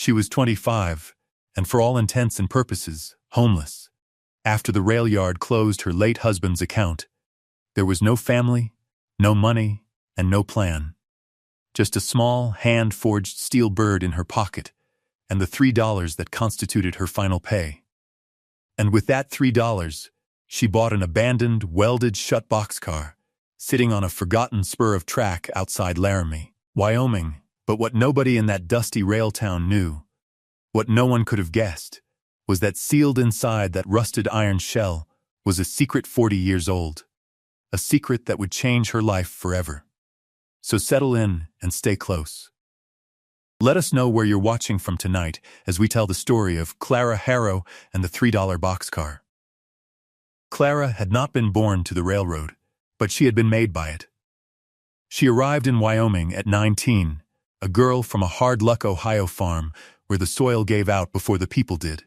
She was 25, and for all intents and purposes, homeless. After the rail yard closed her late husband's account, there was no family, no money, and no plan. Just a small, hand-forged steel bird in her pocket, and the $3 that constituted her final pay. And with that $3, she bought an abandoned, welded-shut boxcar, sitting on a forgotten spur of track outside Laramie, Wyoming. But what nobody in that dusty rail town knew, what no one could have guessed, was that sealed inside that rusted iron shell was a secret 40 years old, a secret that would change her life forever. So settle in and stay close. Let us know where you're watching from tonight as we tell the story of Clara Harrow and the $3 boxcar. Clara had not been born to the railroad, but she had been made by it. She arrived in Wyoming at 19, a girl from a hard-luck Ohio farm where the soil gave out before the people did.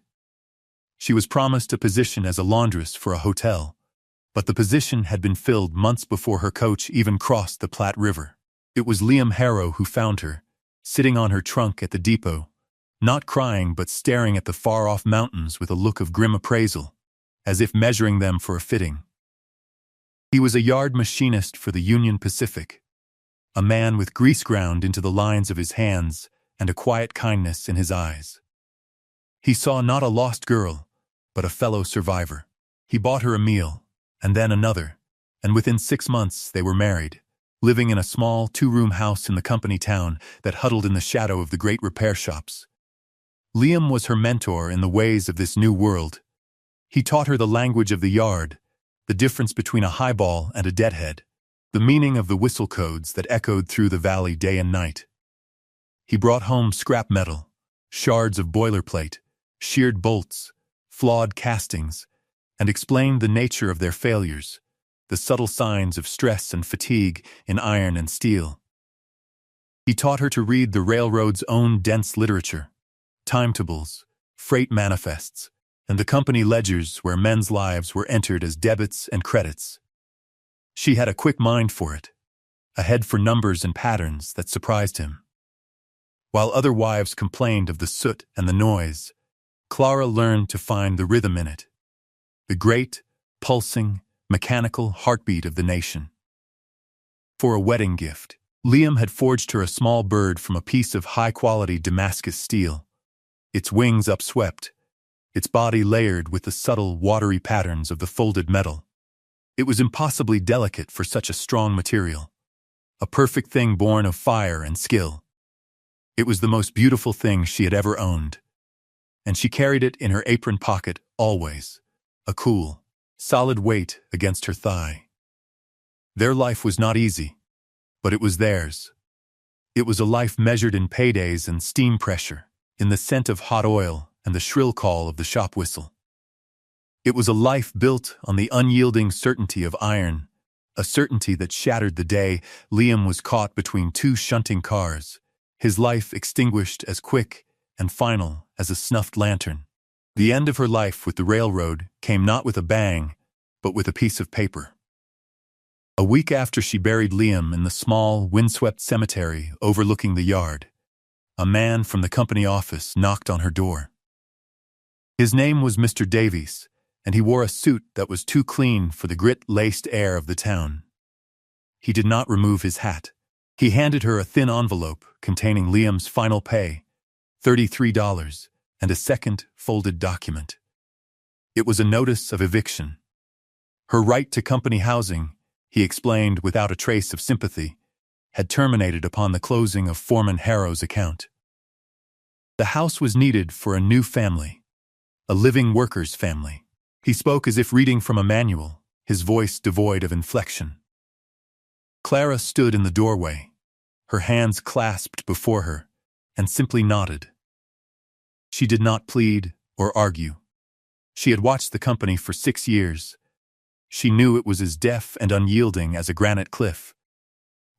She was promised a position as a laundress for a hotel, but the position had been filled months before her coach even crossed the Platte River. It was Liam Harrow who found her, sitting on her trunk at the depot, not crying but staring at the far-off mountains with a look of grim appraisal, as if measuring them for a fitting. He was a yard machinist for the Union Pacific, a man with grease ground into the lines of his hands and a quiet kindness in his eyes. He saw not a lost girl, but a fellow survivor. He bought her a meal, and then another, and within 6 months they were married, living in a small 2-room house in the company town that huddled in the shadow of the great repair shops. Liam was her mentor in the ways of this new world. He taught her the language of the yard, the difference between a highball and a deadhead, the meaning of the whistle codes that echoed through the valley day and night. He brought home scrap metal, shards of boilerplate, sheared bolts, flawed castings, and explained the nature of their failures, the subtle signs of stress and fatigue in iron and steel. He taught her to read the railroad's own dense literature, timetables, freight manifests, and the company ledgers where men's lives were entered as debits and credits. She had a quick mind for it, a head for numbers and patterns that surprised him. While other wives complained of the soot and the noise, Clara learned to find the rhythm in it, the great, pulsing, mechanical heartbeat of the nation. For a wedding gift, Liam had forged her a small bird from a piece of high-quality Damascus steel, its wings upswept, its body layered with the subtle, watery patterns of the folded metal. It was impossibly delicate for such a strong material, a perfect thing born of fire and skill. It was the most beautiful thing she had ever owned, and she carried it in her apron pocket always, a cool, solid weight against her thigh. Their life was not easy, but it was theirs. It was a life measured in paydays and steam pressure, in the scent of hot oil and the shrill call of the shop whistle. It was a life built on the unyielding certainty of iron, a certainty that shattered the day Liam was caught between 2 shunting cars, his life extinguished as quick and final as a snuffed lantern. The end of her life with the railroad came not with a bang, but with a piece of paper. A week after she buried Liam in the small, windswept cemetery overlooking the yard, a man from the company office knocked on her door. His name was Mr. Davies, and he wore a suit that was too clean for the grit-laced air of the town. He did not remove his hat. He handed her a thin envelope containing Liam's final pay, $33, and a second folded document. It was a notice of eviction. Her right to company housing, he explained without a trace of sympathy, had terminated upon the closing of Foreman Harrow's account. The house was needed for a new family, a living workers' family. He spoke as if reading from a manual, his voice devoid of inflection. Clara stood in the doorway, her hands clasped before her, and simply nodded. She did not plead or argue. She had watched the company for 6 years. She knew it was as deaf and unyielding as a granite cliff.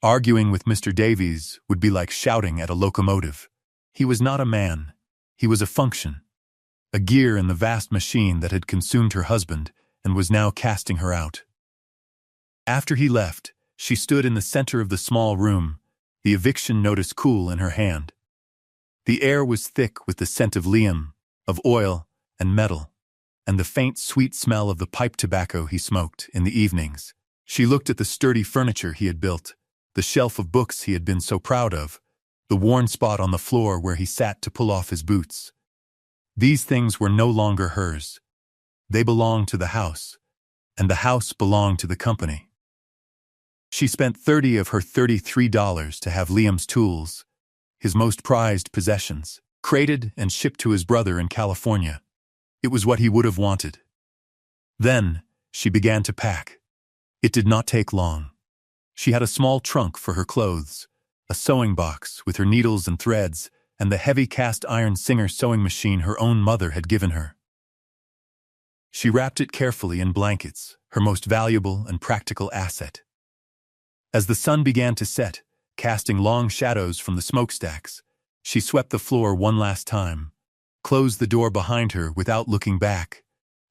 Arguing with Mr. Davies would be like shouting at a locomotive. He was not a man. He was a function, a gear in the vast machine that had consumed her husband and was now casting her out. After he left, she stood in the center of the small room, the eviction notice cool in her hand. The air was thick with the scent of Liam, of oil and metal, and the faint, sweet smell of the pipe tobacco he smoked in the evenings. She looked at the sturdy furniture he had built, the shelf of books he had been so proud of, the worn spot on the floor where he sat to pull off his boots. These things were no longer hers. They belonged to the house, and the house belonged to the company. She spent $30 of her $33 to have Liam's tools, his most prized possessions, crated and shipped to his brother in California. It was what he would have wanted. Then, she began to pack. It did not take long. She had a small trunk for her clothes, a sewing box with her needles and threads, and the heavy cast-iron Singer sewing machine her own mother had given her. She wrapped it carefully in blankets, her most valuable and practical asset. As the sun began to set, casting long shadows from the smokestacks, she swept the floor one last time, closed the door behind her without looking back,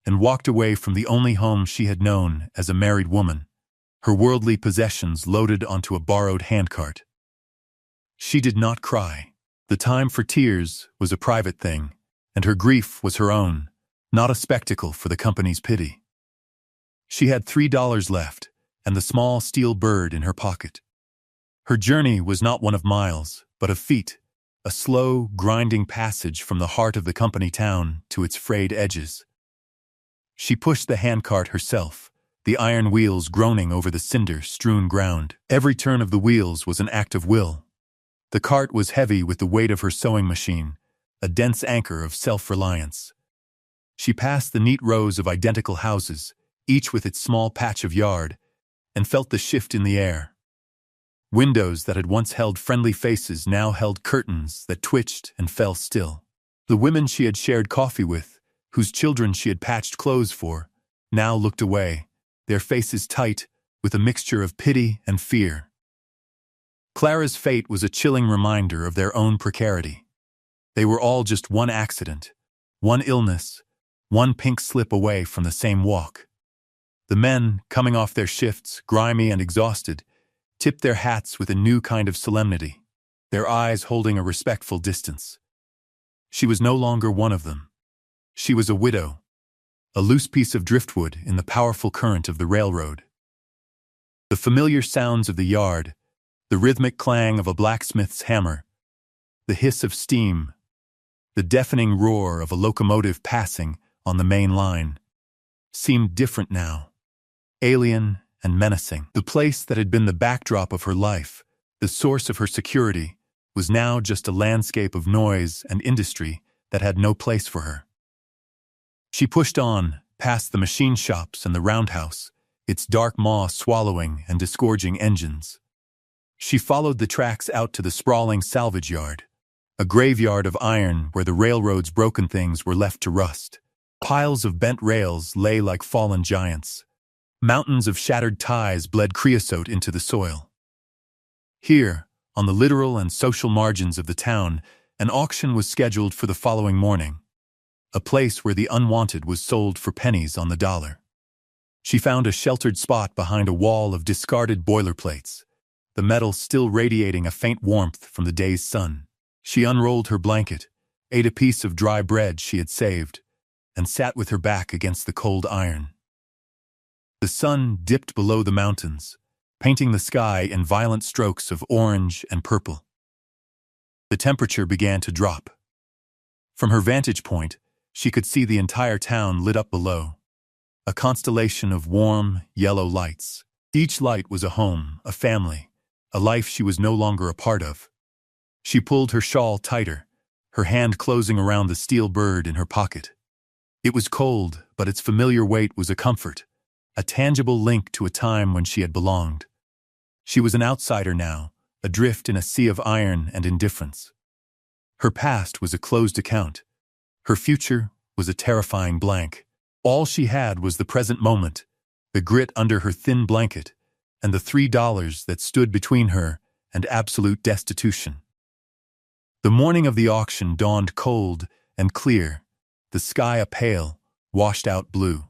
and walked away from the only home she had known as a married woman, her worldly possessions loaded onto a borrowed handcart. She did not cry. The time for tears was a private thing, and her grief was her own, not a spectacle for the company's pity. She had $3 left, and the small steel bird in her pocket. Her journey was not one of miles, but of feet, a slow, grinding passage from the heart of the company town to its frayed edges. She pushed the handcart herself, the iron wheels groaning over the cinder-strewn ground. Every turn of the wheels was an act of will. The cart was heavy with the weight of her sewing machine, a dense anchor of self-reliance. She passed the neat rows of identical houses, each with its small patch of yard, and felt the shift in the air. Windows that had once held friendly faces now held curtains that twitched and fell still. The women she had shared coffee with, whose children she had patched clothes for, now looked away, their faces tight with a mixture of pity and fear. Clara's fate was a chilling reminder of their own precarity. They were all just one accident, one illness, one pink slip away from the same walk. The men, coming off their shifts, grimy and exhausted, tipped their hats with a new kind of solemnity, their eyes holding a respectful distance. She was no longer one of them. She was a widow, a loose piece of driftwood in the powerful current of the railroad. The familiar sounds of the yard, the rhythmic clang of a blacksmith's hammer, the hiss of steam, the deafening roar of a locomotive passing on the main line, seemed different now, alien and menacing. The place that had been the backdrop of her life, the source of her security, was now just a landscape of noise and industry that had no place for her. She pushed on, past the machine shops and the roundhouse, its dark maw swallowing and disgorging engines. She followed the tracks out to the sprawling salvage yard, a graveyard of iron where the railroad's broken things were left to rust. Piles of bent rails lay like fallen giants. Mountains of shattered ties bled creosote into the soil. Here, on the literal and social margins of the town, an auction was scheduled for the following morning, a place where the unwanted was sold for pennies on the dollar. She found a sheltered spot behind a wall of discarded boilerplates, the metal still radiating a faint warmth from the day's sun. She unrolled her blanket, ate a piece of dry bread she had saved, and sat with her back against the cold iron. The sun dipped below the mountains, painting the sky in violent strokes of orange and purple. The temperature began to drop. From her vantage point, she could see the entire town lit up below, a constellation of warm, yellow lights. Each light was a home, a family, a life she was no longer a part of. She pulled her shawl tighter, her hand closing around the steel bird in her pocket. It was cold, but its familiar weight was a comfort, a tangible link to a time when she had belonged. She was an outsider now, adrift in a sea of iron and indifference. Her past was a closed account. Her future was a terrifying blank. All she had was the present moment, the grit under her thin blanket, and the $3 that stood between her and absolute destitution. The morning of the auction dawned cold and clear, the sky a pale, washed-out blue.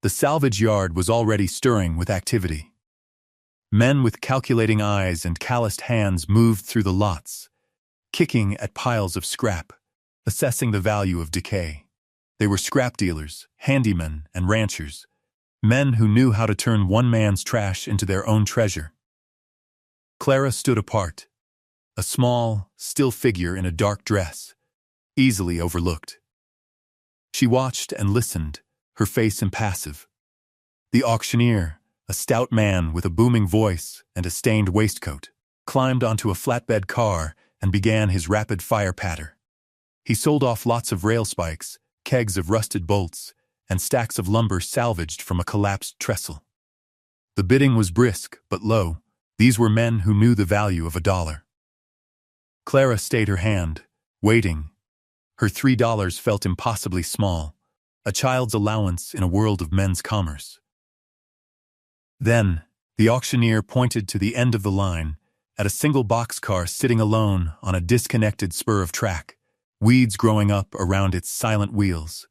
The salvage yard was already stirring with activity. Men with calculating eyes and calloused hands moved through the lots, kicking at piles of scrap, assessing the value of decay. They were scrap dealers, handymen, and ranchers, men who knew how to turn one man's trash into their own treasure. Clara stood apart, a small, still figure in a dark dress, easily overlooked. She watched and listened, her face impassive. The auctioneer, a stout man with a booming voice and a stained waistcoat, climbed onto a flatbed car and began his rapid-fire patter. He sold off lots of rail spikes, kegs of rusted bolts, and stacks of lumber salvaged from a collapsed trestle. The bidding was brisk but low. These were men who knew the value of $1. Clara stayed her hand, waiting. Her $3 felt impossibly small, a child's allowance in a world of men's commerce. Then, the auctioneer pointed to the end of the line, at a single boxcar sitting alone on a disconnected spur of track, weeds growing up around its silent wheels.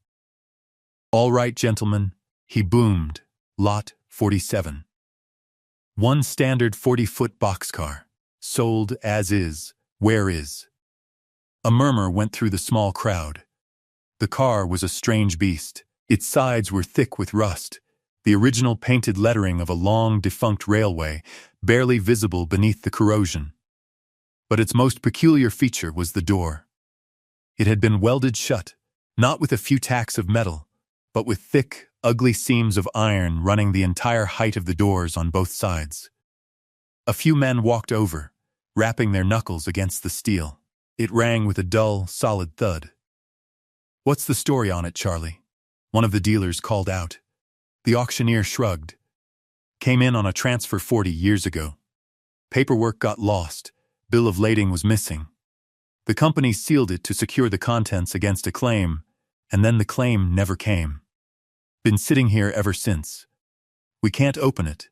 "All right, gentlemen," he boomed, "Lot 47. One standard 40-foot boxcar, sold as is, where is?" A murmur went through the small crowd. The car was a strange beast. Its sides were thick with rust, the original painted lettering of a long-defunct railway, barely visible beneath the corrosion. But its most peculiar feature was the door. It had been welded shut, not with a few tacks of metal, but with thick, ugly seams of iron running the entire height of the doors on both sides. A few men walked over, rapping their knuckles against the steel. It rang with a dull, solid thud. "What's the story on it, Charlie?" one of the dealers called out. The auctioneer shrugged. "Came in on a transfer 40 years ago. Paperwork got lost, bill of lading was missing. The company sealed it to secure the contents against a claim, and then the claim never came. Been sitting here ever since. We can't open it,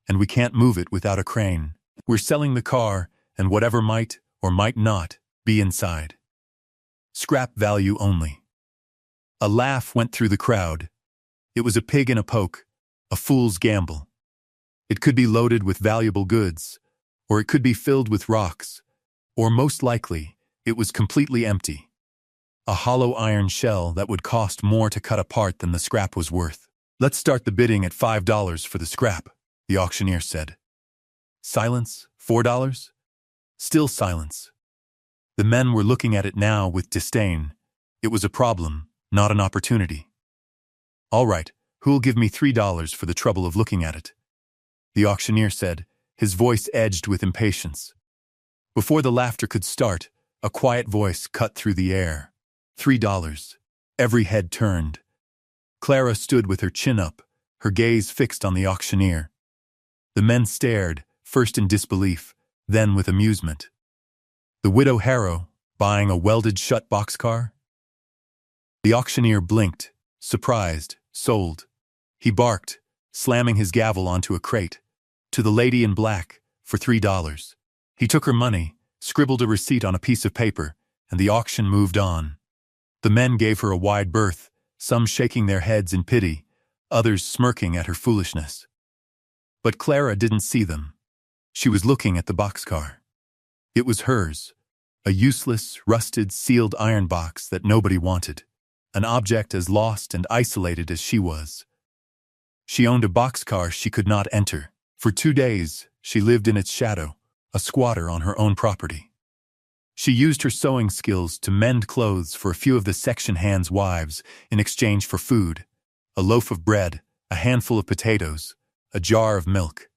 and we can't move it without a crane. We're selling the car, and whatever might, or might not, be inside. Scrap value only." A laugh went through the crowd. It was a pig in a poke, a fool's gamble. It could be loaded with valuable goods, or it could be filled with rocks, or most likely, it was completely empty. A hollow iron shell that would cost more to cut apart than the scrap was worth. "Let's start the bidding at $5 for the scrap," the auctioneer said. Silence. $4? Still silence. The men were looking at it now with disdain. It was a problem, not an opportunity. "All right, who'll give me $3 for the trouble of looking at it?" the auctioneer said, his voice edged with impatience. Before the laughter could start, a quiet voice cut through the air. $3. Every head turned. Clara stood with her chin up, her gaze fixed on the auctioneer. The men stared, first in disbelief, then with amusement. The widow Harrow, buying a welded-shut boxcar? The auctioneer blinked, surprised, sold. He barked, slamming his gavel onto a crate. "To the lady in black, for $3. He took her money, scribbled a receipt on a piece of paper, and the auction moved on. The men gave her a wide berth, some shaking their heads in pity, others smirking at her foolishness. But Clara didn't see them. She was looking at the boxcar. It was hers, a useless, rusted, sealed iron box that nobody wanted, an object as lost and isolated as she was. She owned a boxcar she could not enter. For 2 days, she lived in its shadow, a squatter on her own property. She used her sewing skills to mend clothes for a few of the section hands' wives in exchange for food, a loaf of bread, a handful of potatoes, a jar of milk.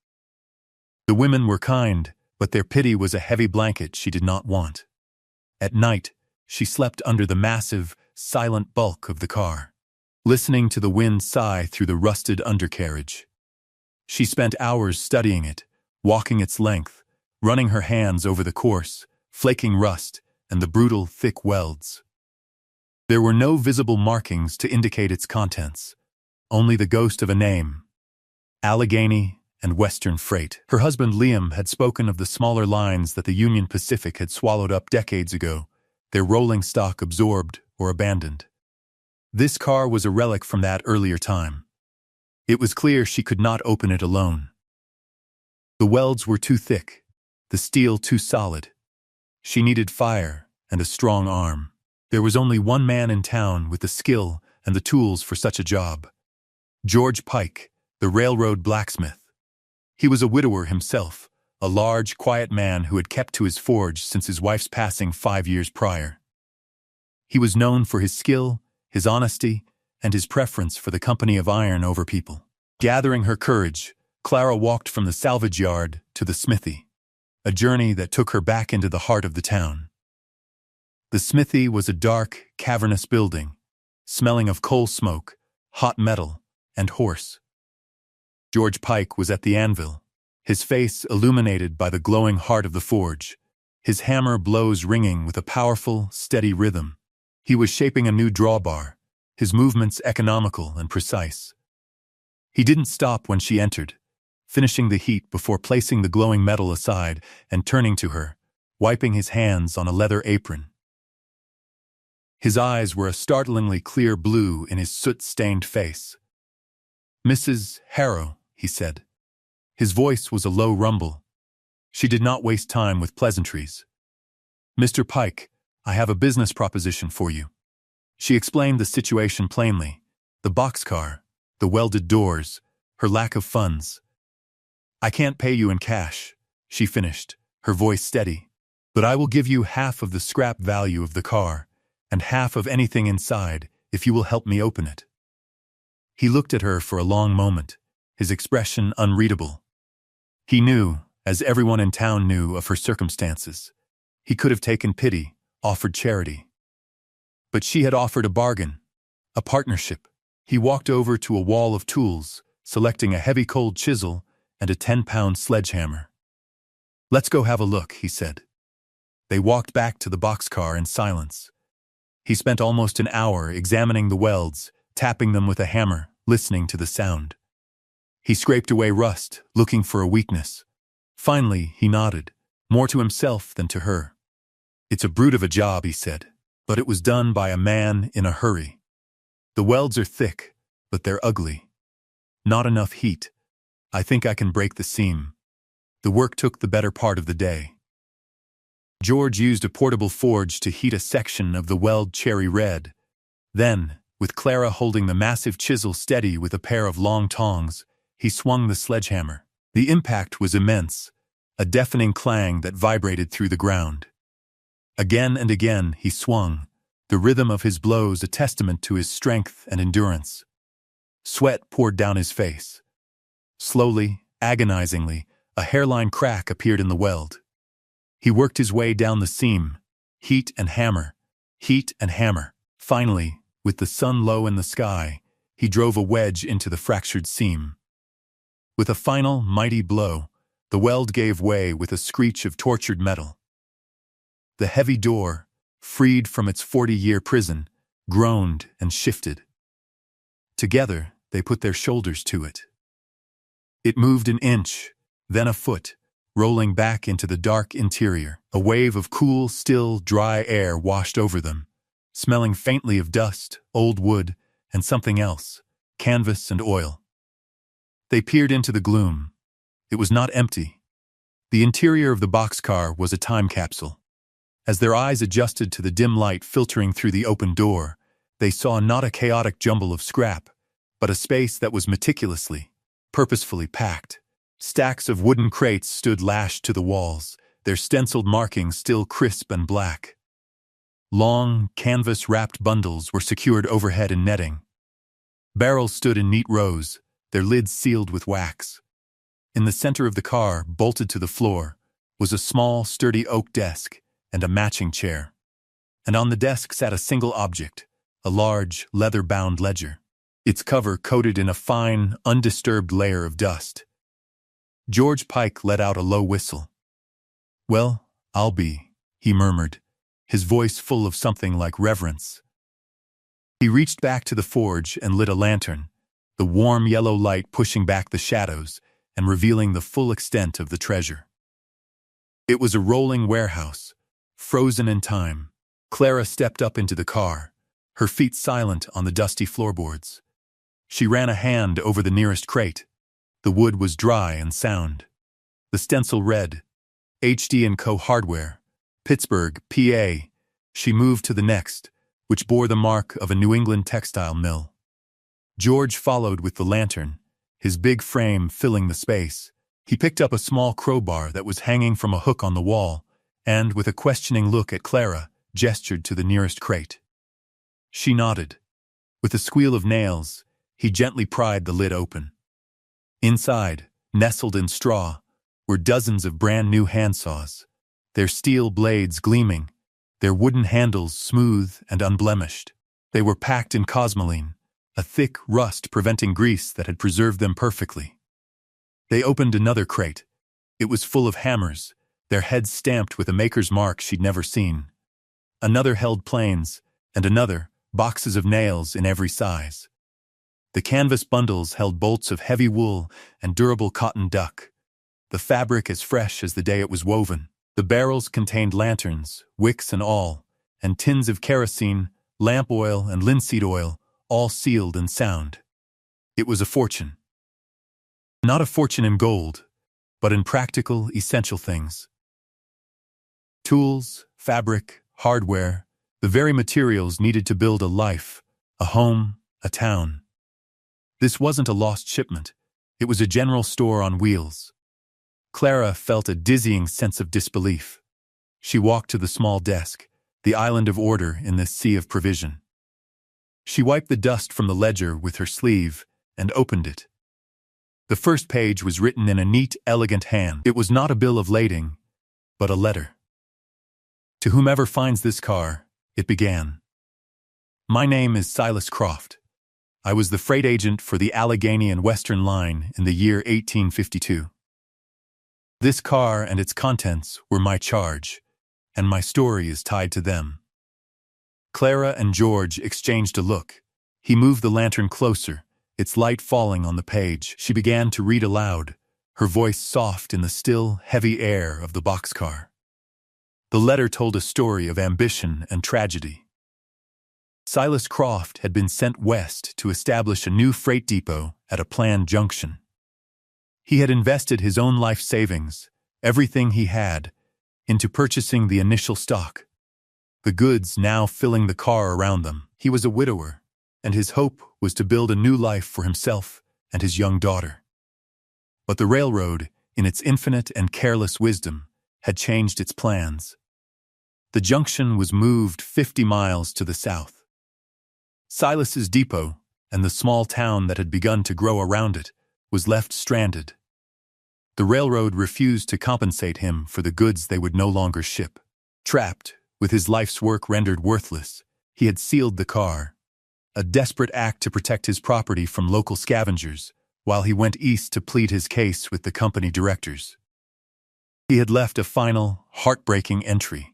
The women were kind, but their pity was a heavy blanket she did not want. At night, she slept under the massive, silent bulk of the car, listening to the wind sigh through the rusted undercarriage. She spent hours studying it, walking its length, running her hands over the coarse, flaking rust and the brutal, thick welds. There were no visible markings to indicate its contents, only the ghost of a name: Allegheny and Western Freight. Her husband Liam had spoken of the smaller lines that the Union Pacific had swallowed up decades ago, their rolling stock absorbed or abandoned. This car was a relic from that earlier time. It was clear she could not open it alone. The welds were too thick, the steel too solid. She needed fire and a strong arm. There was only one man in town with the skill and the tools for such a job. George Pike, the railroad blacksmith. He was a widower himself, a large, quiet man who had kept to his forge since his wife's passing 5 years prior. He was known for his skill, his honesty, and his preference for the company of iron over people. Gathering her courage, Clara walked from the salvage yard to the smithy, a journey that took her back into the heart of the town. The smithy was a dark, cavernous building, smelling of coal smoke, hot metal, and horse. George Pike was at the anvil, his face illuminated by the glowing heart of the forge, his hammer blows ringing with a powerful, steady rhythm. He was shaping a new drawbar, his movements economical and precise. He didn't stop when she entered, finishing the heat before placing the glowing metal aside and turning to her, wiping his hands on a leather apron. His eyes were a startlingly clear blue in his soot-stained face. "Mrs. Harrow," he said. His voice was a low rumble. She did not waste time with pleasantries. "Mr. Pike, I have a business proposition for you." She explained the situation plainly, the boxcar, the welded doors, her lack of funds. "I can't pay you in cash," she finished, her voice steady, "but I will give you half of the scrap value of the car, and half of anything inside, if you will help me open it." He looked at her for a long moment, his expression unreadable. He knew, as everyone in town knew, of her circumstances. He could have taken pity, offered charity. But she had offered a bargain, a partnership. He walked over to a wall of tools, selecting a heavy cold chisel and a 10-pound sledgehammer. "Let's go have a look," he said. They walked back to the boxcar in silence. He spent almost an hour examining the welds, tapping them with a hammer, listening to the sound. He scraped away rust, looking for a weakness. Finally, he nodded, more to himself than to her. "It's a brute of a job," he said, "but it was done by a man in a hurry. The welds are thick, but they're ugly. Not enough heat. I think I can break the seam." The work took the better part of the day. George used a portable forge to heat a section of the weld cherry red. Then, with Clara holding the massive chisel steady with a pair of long tongs, he swung the sledgehammer. The impact was immense, a deafening clang that vibrated through the ground. Again and again he swung, the rhythm of his blows a testament to his strength and endurance. Sweat poured down his face. Slowly, agonizingly, a hairline crack appeared in the weld. He worked his way down the seam, heat and hammer, heat and hammer. Finally, with the sun low in the sky, he drove a wedge into the fractured seam. With a final, mighty blow, the weld gave way with a screech of tortured metal. The heavy door, freed from its 40-year prison, groaned and shifted. Together, they put their shoulders to it. It moved an inch, then a foot, rolling back into the dark interior. A wave of cool, still, dry air washed over them, smelling faintly of dust, old wood, and something else, canvas and oil. They peered into the gloom. It was not empty. The interior of the boxcar was a time capsule. As their eyes adjusted to the dim light filtering through the open door, they saw not a chaotic jumble of scrap, but a space that was meticulously, purposefully packed. Stacks of wooden crates stood lashed to the walls, their stenciled markings still crisp and black. Long, canvas-wrapped bundles were secured overhead in netting. Barrels stood in neat rows, their lids sealed with wax. In the center of the car, bolted to the floor, was a small, sturdy oak desk and a matching chair. And on the desk sat a single object, a large, leather-bound ledger, its cover coated in a fine, undisturbed layer of dust. George Pike let out a low whistle. "Well, I'll be," he murmured, his voice full of something like reverence. He reached back to the forge and lit a lantern, the warm yellow light pushing back the shadows and revealing the full extent of the treasure. It was a rolling warehouse, frozen in time. Clara stepped up into the car, her feet silent on the dusty floorboards. She ran a hand over the nearest crate. The wood was dry and sound. The stencil read, HD & Co. Hardware, Pittsburgh, PA. She moved to the next, which bore the mark of a New England textile mill. George followed with the lantern, his big frame filling the space. He picked up a small crowbar that was hanging from a hook on the wall, and, with a questioning look at Clara, gestured to the nearest crate. She nodded. With a squeal of nails, he gently pried the lid open. Inside, nestled in straw, were dozens of brand-new handsaws, their steel blades gleaming, their wooden handles smooth and unblemished. They were packed in cosmoline, a thick rust preventing grease that had preserved them perfectly. They opened another crate. It was full of hammers, their heads stamped with a maker's mark she'd never seen. Another held planes, and another, boxes of nails in every size. The canvas bundles held bolts of heavy wool and durable cotton duck, the fabric as fresh as the day it was woven. The barrels contained lanterns, wicks and all, and tins of kerosene, lamp oil and linseed oil, all sealed and sound. It was a fortune. Not a fortune in gold, but in practical, essential things. Tools, fabric, hardware, the very materials needed to build a life, a home, a town. This wasn't a lost shipment. It was a general store on wheels. Clara felt a dizzying sense of disbelief. She walked to the small desk, the island of order in this sea of provision. She wiped the dust from the ledger with her sleeve and opened it. The first page was written in a neat, elegant hand. It was not a bill of lading, but a letter. To whomever finds this car, it began. My name is Silas Croft. I was the freight agent for the Allegheny and Western Line in the year 1852. This car and its contents were my charge, and my story is tied to them. Clara and George exchanged a look. He moved the lantern closer, its light falling on the page. She began to read aloud, her voice soft in the still, heavy air of the boxcar. The letter told a story of ambition and tragedy. Silas Croft had been sent west to establish a new freight depot at a planned junction. He had invested his own life savings, everything he had, into purchasing the initial stock, the goods now filling the car around them. He was a widower, and his hope was to build a new life for himself and his young daughter. But the railroad, in its infinite and careless wisdom, had changed its plans. The junction was moved 50 miles to the south. Silas's depot, and the small town that had begun to grow around it, was left stranded. The railroad refused to compensate him for the goods they would no longer ship. Trapped, with his life's work rendered worthless, he had sealed the car, a desperate act to protect his property from local scavengers, while he went east to plead his case with the company directors. He had left a final, heartbreaking entry.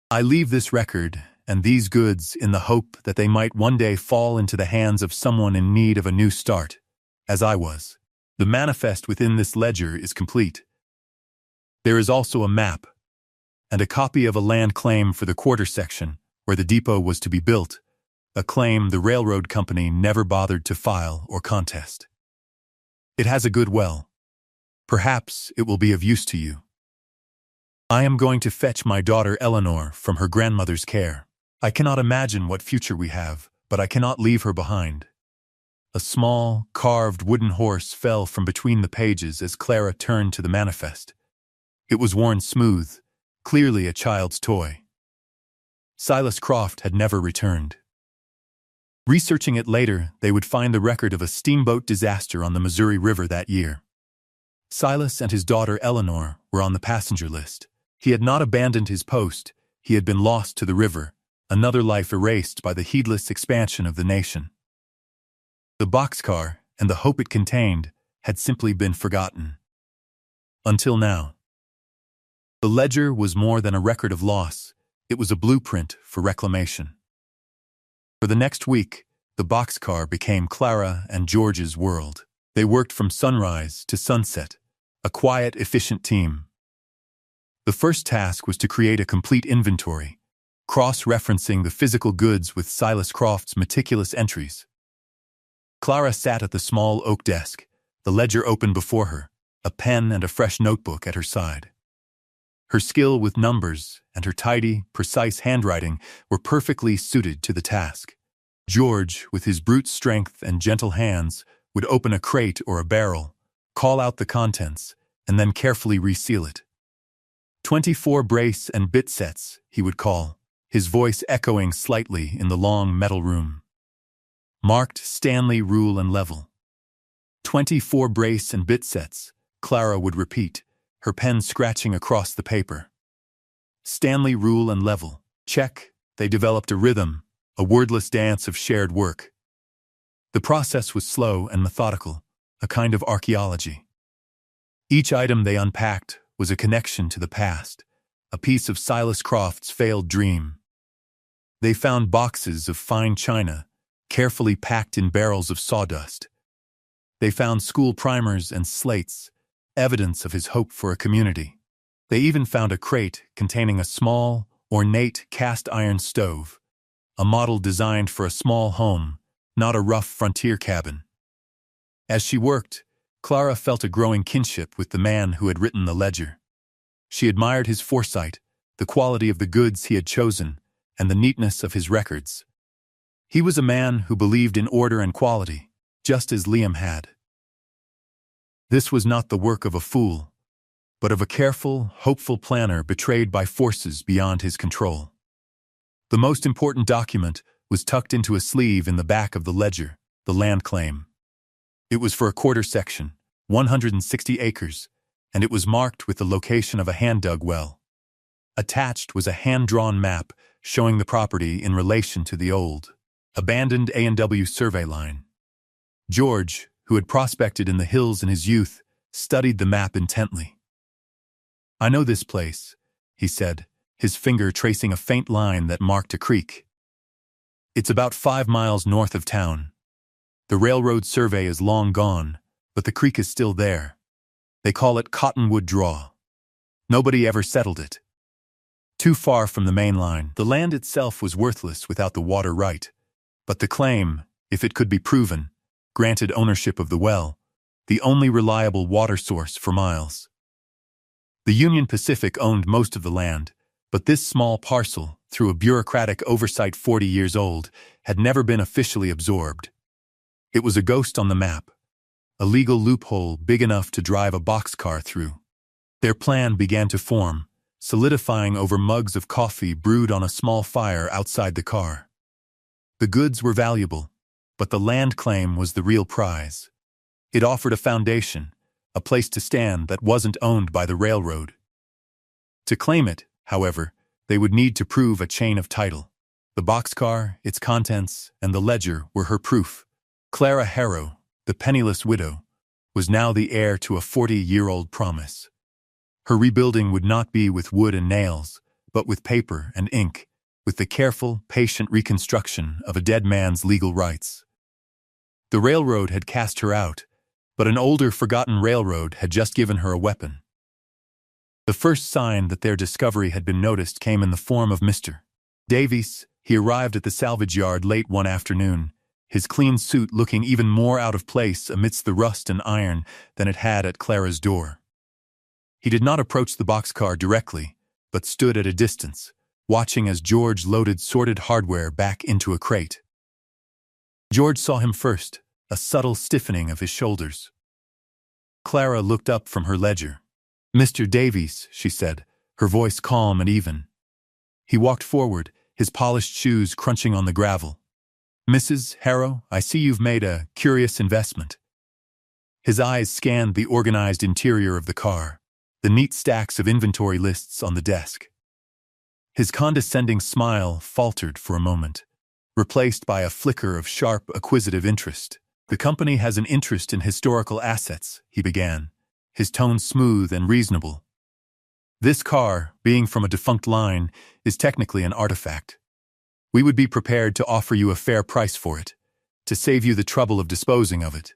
I leave this record and these goods in the hope that they might one day fall into the hands of someone in need of a new start, as I was. The manifest within this ledger is complete. There is also a map, and a copy of a land claim for the quarter section where the depot was to be built, a claim the railroad company never bothered to file or contest. It has a good well. Perhaps it will be of use to you. I am going to fetch my daughter Eleanor from her grandmother's care. I cannot imagine what future we have, but I cannot leave her behind. A small, carved wooden horse fell from between the pages as Clara turned to the manifest. It was worn smooth, clearly a child's toy. Silas Croft had never returned. Researching it later, they would find the record of a steamboat disaster on the Missouri River that year. Silas and his daughter Eleanor were on the passenger list. He had not abandoned his post. He had been lost to the river, another life erased by the heedless expansion of the nation. The boxcar, and the hope it contained, had simply been forgotten. Until now. The ledger was more than a record of loss. It was a blueprint for reclamation. For the next week, the boxcar became Clara and George's world. They worked from sunrise to sunset, a quiet, efficient team. The first task was to create a complete inventory, cross-referencing the physical goods with Silas Croft's meticulous entries. Clara sat at the small oak desk, the ledger open before her, a pen and a fresh notebook at her side. Her skill with numbers and her tidy, precise handwriting were perfectly suited to the task. George, with his brute strength and gentle hands, would open a crate or a barrel, call out the contents, and then carefully reseal it. 24 brace and bit sets, he would call, his voice echoing slightly in the long metal room. Marked Stanley, rule and level. 24 brace and bit sets, Clara would repeat, her pen scratching across the paper. Stanley, rule and level. Check. They developed a rhythm, a wordless dance of shared work. The process was slow and methodical, a kind of archaeology. Each item they unpacked was a connection to the past, a piece of Silas Croft's failed dream. They found boxes of fine china, carefully packed in barrels of sawdust. They found school primers and slates, evidence of his hope for a community. They even found a crate containing a small, ornate cast-iron stove, a model designed for a small home, not a rough frontier cabin. As she worked, Clara felt a growing kinship with the man who had written the ledger. She admired his foresight, the quality of the goods he had chosen, and the neatness of his records. He was a man who believed in order and quality, just as Liam had. This was not the work of a fool, but of a careful, hopeful planner betrayed by forces beyond his control. The most important document was tucked into a sleeve in the back of the ledger, the land claim. It was for a quarter section, 160 acres, and it was marked with the location of a hand-dug well. Attached was a hand-drawn map showing the property in relation to the old, abandoned A&W survey line. George, who had prospected in the hills in his youth, studied the map intently. "I know this place," he said, his finger tracing a faint line that marked a creek. "It's about 5 miles north of town. The railroad survey is long gone, but the creek is still there. They call it Cottonwood Draw. Nobody ever settled it. Too far from the main line. The land itself was worthless without the water right, but the claim, if it could be proven, granted ownership of the well, the only reliable water source for miles. The Union Pacific owned most of the land, but this small parcel, through a bureaucratic oversight 40 years old, had never been officially absorbed. It was a ghost on the map, a legal loophole big enough to drive a boxcar through. Their plan began to form, solidifying over mugs of coffee brewed on a small fire outside the car. The goods were valuable, but the land claim was the real prize. It offered a foundation, a place to stand that wasn't owned by the railroad. To claim it, however, they would need to prove a chain of title. The boxcar, its contents, and the ledger were her proof. Clara Harrow, the penniless widow, was now the heir to a 40-year-old promise. Her rebuilding would not be with wood and nails, but with paper and ink, with the careful, patient reconstruction of a dead man's legal rights. The railroad had cast her out, but an older, forgotten railroad had just given her a weapon. The first sign that their discovery had been noticed came in the form of Mr. Davies. He arrived at the salvage yard late one afternoon, his clean suit looking even more out of place amidst the rust and iron than it had at Clara's door. He did not approach the boxcar directly, but stood at a distance, watching as George loaded sorted hardware back into a crate. George saw him first, a subtle stiffening of his shoulders. Clara looked up from her ledger. "Mr. Davies," she said, her voice calm and even. He walked forward, his polished shoes crunching on the gravel. "Mrs. Harrow, I see you've made a curious investment." His eyes scanned the organized interior of the car, the neat stacks of inventory lists on the desk. His condescending smile faltered for a moment, replaced by a flicker of sharp, acquisitive interest. "The company has an interest in historical assets," he began, his tone smooth and reasonable. "This car, being from a defunct line, is technically an artifact. We would be prepared to offer you a fair price for it, to save you the trouble of disposing of it.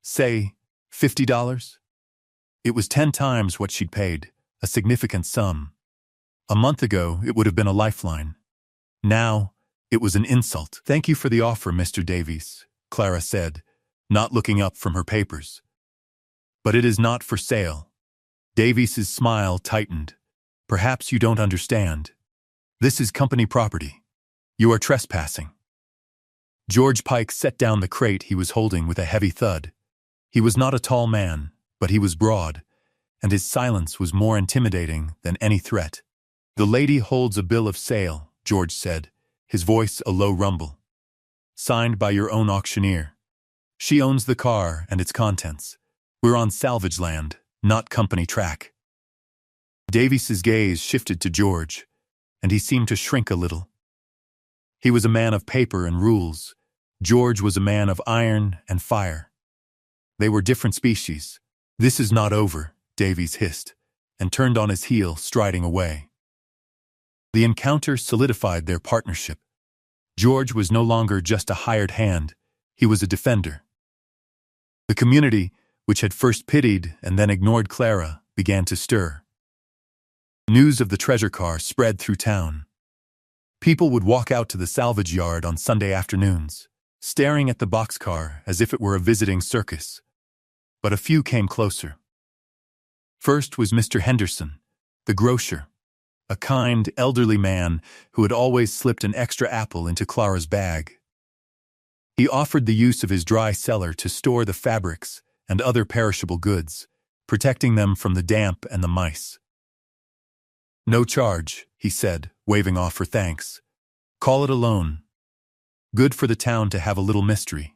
Say, $50? It was 10 times what she'd paid, a significant sum. A month ago, it would have been a lifeline. Now, it was an insult. "Thank you for the offer, Mr. Davies," Clara said, not looking up from her papers. "But it is not for sale." Davies's smile tightened. Perhaps you don't understand. This is company property. You are trespassing. George Pike set down the crate he was holding with a heavy thud. He was not a tall man, but he was broad, and his silence was more intimidating than any threat. "The lady holds a bill of sale," George said, his voice a low rumble. "Signed by your own auctioneer. She owns the car and its contents. We're on salvage land, not company track." Davies's gaze shifted to George, and he seemed to shrink a little. He was a man of paper and rules. George was a man of iron and fire. They were different species. "This is not over," Davies hissed, and turned on his heel, striding away. The encounter solidified their partnership. George was no longer just a hired hand, he was a defender. The community, which had first pitied and then ignored Clara, began to stir. News of the treasure car spread through town. People would walk out to the salvage yard on Sunday afternoons, staring at the boxcar as if it were a visiting circus. But a few came closer. First was Mr. Henderson, the grocer, a kind, elderly man who had always slipped an extra apple into Clara's bag. He offered the use of his dry cellar to store the fabrics and other perishable goods, protecting them from the damp and the mice. "No charge," he said, waving off her thanks. "Call it a loan. Good for the town to have a little mystery."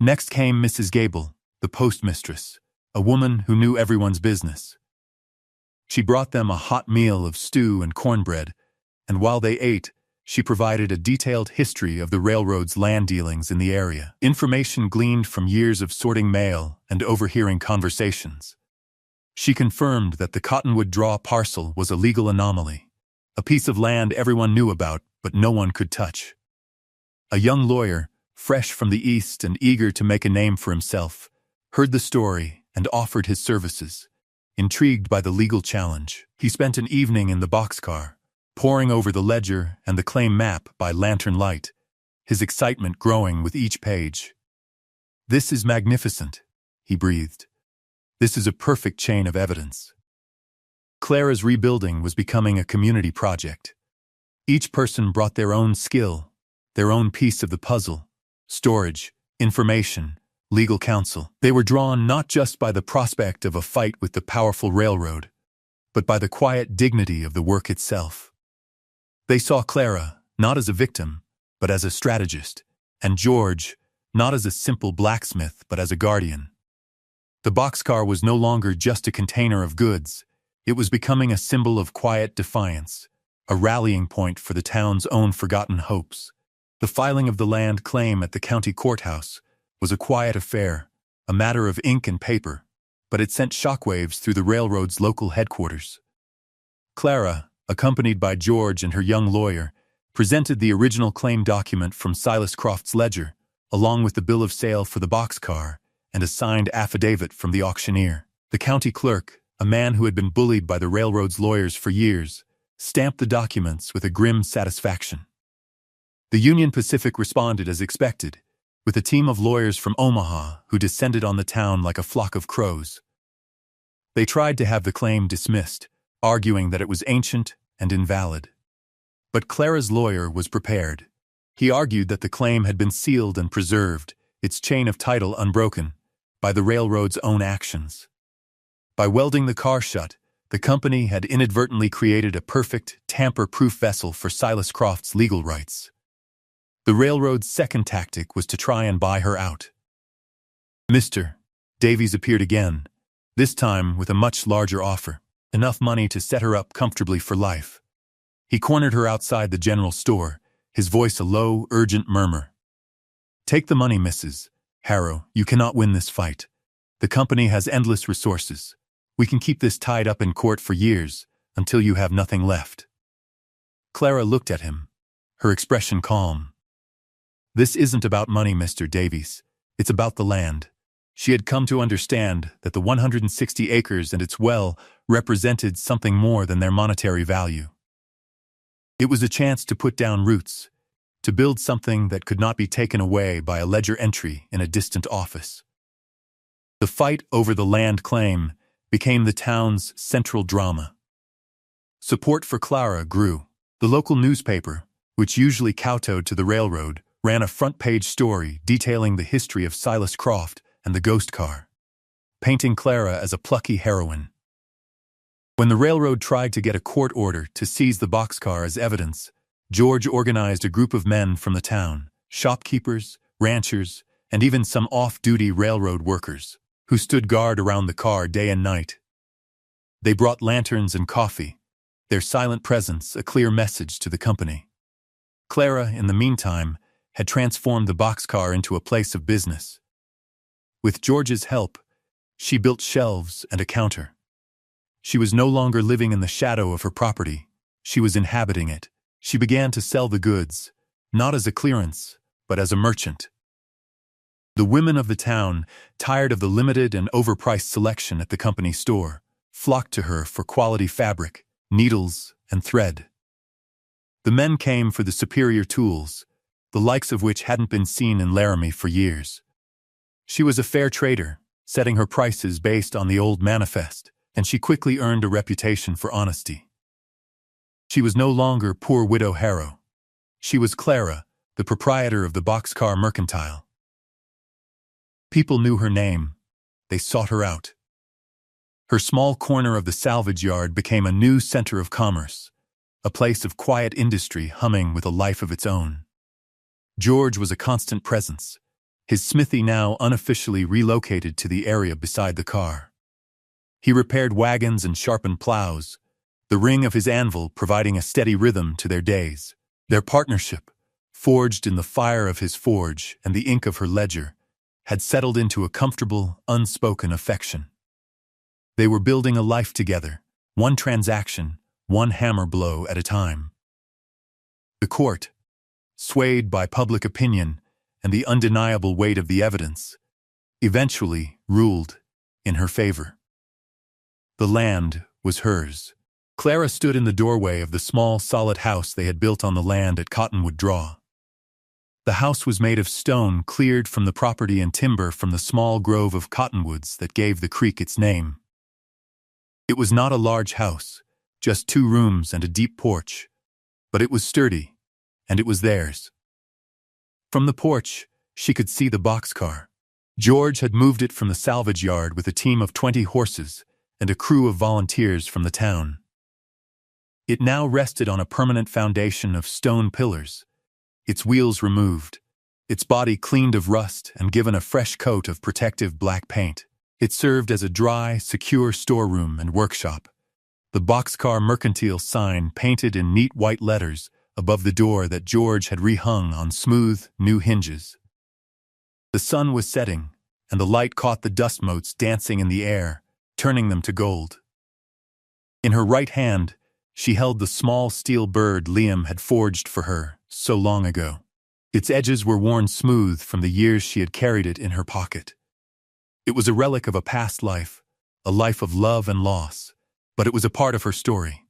Next came Mrs. Gable, the postmistress, a woman who knew everyone's business. She brought them a hot meal of stew and cornbread, and while they ate, she provided a detailed history of the railroad's land dealings in the area, information gleaned from years of sorting mail and overhearing conversations. She confirmed that the Cottonwood Draw parcel was a legal anomaly, a piece of land everyone knew about but no one could touch. A young lawyer, fresh from the East and eager to make a name for himself, heard the story and offered his services. Intrigued by the legal challenge, he spent an evening in the boxcar, poring over the ledger and the claim map by lantern light, his excitement growing with each page. "This is magnificent," he breathed. "This is a perfect chain of evidence." Clara's rebuilding was becoming a community project. Each person brought their own skill, their own piece of the puzzle: storage, information, legal counsel. They were drawn not just by the prospect of a fight with the powerful railroad, but by the quiet dignity of the work itself. They saw Clara not as a victim, but as a strategist, and George not as a simple blacksmith, but as a guardian. The boxcar was no longer just a container of goods. It was becoming a symbol of quiet defiance, a rallying point for the town's own forgotten hopes. The filing of the land claim at the county courthouse was a quiet affair, a matter of ink and paper, but it sent shockwaves through the railroad's local headquarters. Clara, accompanied by George and her young lawyer, presented the original claim document from Silas Croft's ledger, along with the bill of sale for the boxcar and a signed affidavit from the auctioneer. The county clerk, a man who had been bullied by the railroad's lawyers for years, stamped the documents with a grim satisfaction. The Union Pacific responded as expected, with a team of lawyers from Omaha who descended on the town like a flock of crows. They tried to have the claim dismissed, arguing that it was ancient and invalid. But Clara's lawyer was prepared. He argued that the claim had been sealed and preserved, its chain of title unbroken, by the railroad's own actions. By welding the car shut, the company had inadvertently created a perfect, tamper-proof vessel for Silas Croft's legal rights. The railroad's second tactic was to try and buy her out. Mr. Davies appeared again, this time with a much larger offer, enough money to set her up comfortably for life. He cornered her outside the general store, his voice a low, urgent murmur. "Take the money, Mrs. Harrow. You cannot win this fight. The company has endless resources. We can keep this tied up in court for years, until you have nothing left." Clara looked at him, her expression calm. "This isn't about money, Mr. Davies. It's about the land." She had come to understand that the 160 acres and its well represented something more than their monetary value. It was a chance to put down roots, to build something that could not be taken away by a ledger entry in a distant office. The fight over the land claim became the town's central drama. Support for Clara grew. The local newspaper, which usually kowtowed to the railroad, ran a front-page story detailing the history of Silas Croft and the ghost car, painting Clara as a plucky heroine. When the railroad tried to get a court order to seize the boxcar as evidence, George organized a group of men from the town, shopkeepers, ranchers, and even some off-duty railroad workers, who stood guard around the car day and night. They brought lanterns and coffee, their silent presence a clear message to the company. Clara, in the meantime, had transformed the boxcar into a place of business. With George's help, she built shelves and a counter. She was no longer living in the shadow of her property. She was inhabiting it. She began to sell the goods, not as a clearance, but as a merchant. The women of the town, tired of the limited and overpriced selection at the company store, flocked to her for quality fabric, needles, and thread. The men came for the superior tools, the likes of which hadn't been seen in Laramie for years. She was a fair trader, setting her prices based on the old manifest, and she quickly earned a reputation for honesty. She was no longer poor widow Harrow. She was Clara, the proprietor of the Boxcar Mercantile. People knew her name. They sought her out. Her small corner of the salvage yard became a new center of commerce, a place of quiet industry humming with a life of its own. George was a constant presence, his smithy now unofficially relocated to the area beside the car. He repaired wagons and sharpened plows, the ring of his anvil providing a steady rhythm to their days. Their partnership, forged in the fire of his forge and the ink of her ledger, had settled into a comfortable, unspoken affection. They were building a life together, one transaction, one hammer blow at a time. The court, swayed by public opinion and the undeniable weight of the evidence, eventually ruled in her favor. The land was hers. Clara stood in the doorway of the small, solid house they had built on the land at Cottonwood Draw. The house was made of stone cleared from the property and timber from the small grove of cottonwoods that gave the creek its name. It was not a large house, just 2 rooms and a deep porch, but it was sturdy, and it was theirs. From the porch, she could see the boxcar. George had moved it from the salvage yard with a team of 20 horses and a crew of volunteers from the town. It now rested on a permanent foundation of stone pillars, its wheels removed, its body cleaned of rust and given a fresh coat of protective black paint. It served as a dry, secure storeroom and workshop. The Boxcar Mercantile sign painted in neat white letters above the door that George had rehung on smooth, new hinges. The sun was setting, and the light caught the dust motes dancing in the air, turning them to gold. In her right hand, she held the small steel bird Liam had forged for her so long ago. Its edges were worn smooth from the years she had carried it in her pocket. It was a relic of a past life, a life of love and loss, but it was a part of her story.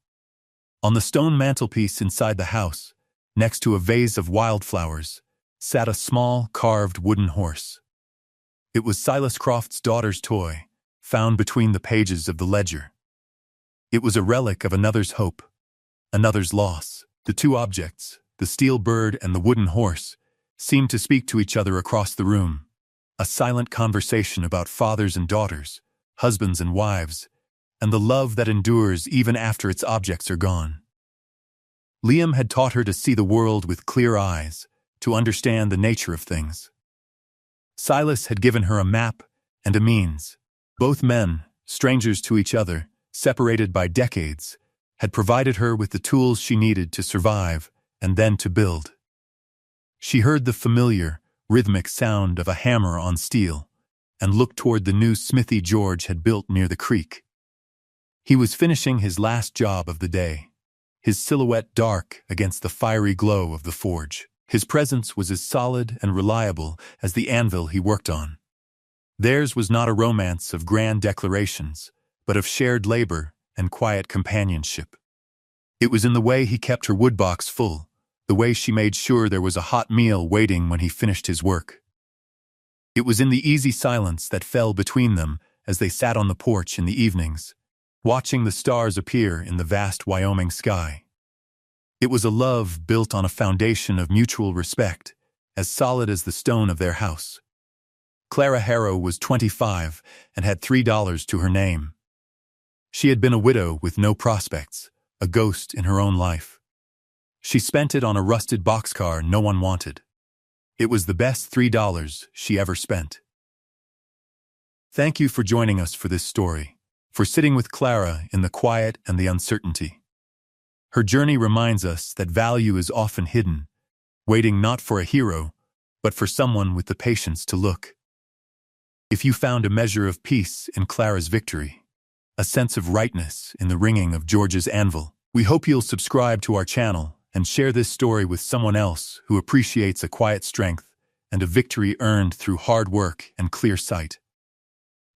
On the stone mantelpiece inside the house, next to a vase of wildflowers, sat a small, carved wooden horse. It was Silas Croft's daughter's toy, found between the pages of the ledger. It was a relic of another's hope, another's loss. The 2 objects, the steel bird and the wooden horse, seemed to speak to each other across the room, a silent conversation about fathers and daughters, husbands and wives, and the love that endures even after its objects are gone. Liam had taught her to see the world with clear eyes, to understand the nature of things. Silas had given her a map and a means. Both men, strangers to each other, separated by decades, had provided her with the tools she needed to survive and then to build. She heard the familiar, rhythmic sound of a hammer on steel and looked toward the new smithy George had built near the creek. He was finishing his last job of the day, his silhouette dark against the fiery glow of the forge. His presence was as solid and reliable as the anvil he worked on. Theirs was not a romance of grand declarations, but of shared labor and quiet companionship. It was in the way he kept her woodbox full, the way she made sure there was a hot meal waiting when he finished his work. It was in the easy silence that fell between them as they sat on the porch in the evenings, watching the stars appear in the vast Wyoming sky. It was a love built on a foundation of mutual respect, as solid as the stone of their house. Clara Harrow was 25 and had $3 to her name. She had been a widow with no prospects, a ghost in her own life. She spent it on a rusted boxcar no one wanted. It was the best $3 she ever spent. Thank you for joining us for this story, for sitting with Clara in the quiet and the uncertainty. Her journey reminds us that value is often hidden, waiting not for a hero, but for someone with the patience to look. If you found a measure of peace in Clara's victory, a sense of rightness in the ringing of George's anvil, we hope you'll subscribe to our channel and share this story with someone else who appreciates a quiet strength and a victory earned through hard work and clear sight.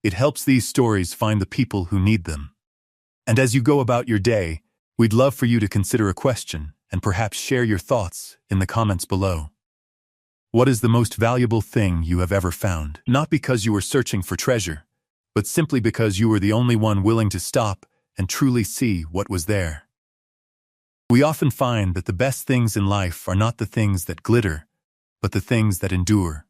It helps these stories find the people who need them. And as you go about your day, we'd love for you to consider a question and perhaps share your thoughts in the comments below. What is the most valuable thing you have ever found? Not because you were searching for treasure, but simply because you were the only one willing to stop and truly see what was there. We often find that the best things in life are not the things that glitter, but the things that endure.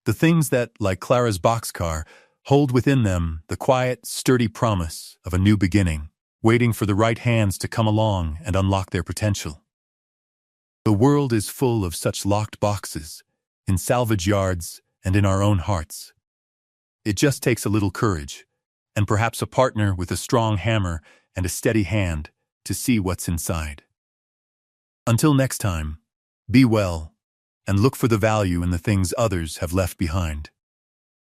The things that, like Clara's boxcar, hold within them the quiet, sturdy promise of a new beginning, waiting for the right hands to come along and unlock their potential. The world is full of such locked boxes, in salvage yards and in our own hearts. It just takes a little courage, and perhaps a partner with a strong hammer and a steady hand to see what's inside. Until next time, be well, and look for the value in the things others have left behind.